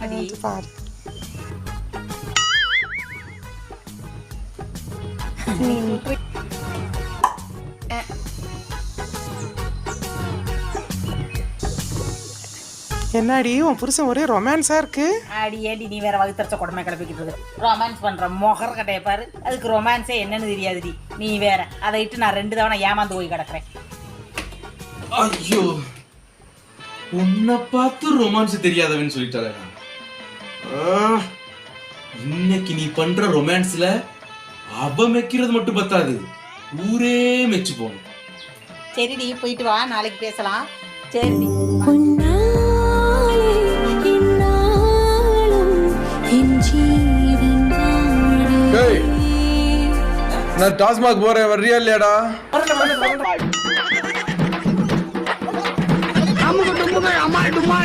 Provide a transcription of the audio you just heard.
அடி பாரு என்னடி உன் புருஷன் ஒரே ரொமான்ஸா இருக்கு. அடி ஏடி நீ வேற வகுத்தரச்ச கொடுமை கிளப்பிக்கிட்டு ரொமான்ஸ் பண்ற மொகர கட்டைய பாரு. அதுக்கு ரொமான்ஸே என்னன்னு தெரியாதுடி. நீ வேற அதை இட்டு நான் 2 தவணை ஏமாந்து போய் கிடக்குறேன். ஐயோ, உன்னை பார்த்து ரொமான்ஸ் தெரியாதவன்னு சொல்லிட்டாளே. இன்னைக்கு நீ பண்ற ரொமான்ஸ்ல அவ மெக்கிறது மட்டும் பத்தாது, ஊரே மெச்சு போகணும். சரிடி போயிட்டு வா, நாளைக்கு பேசலாம். சரிடி. நான் டாஸ்மாக் போறேன், வர்றியா இல்லையாடா?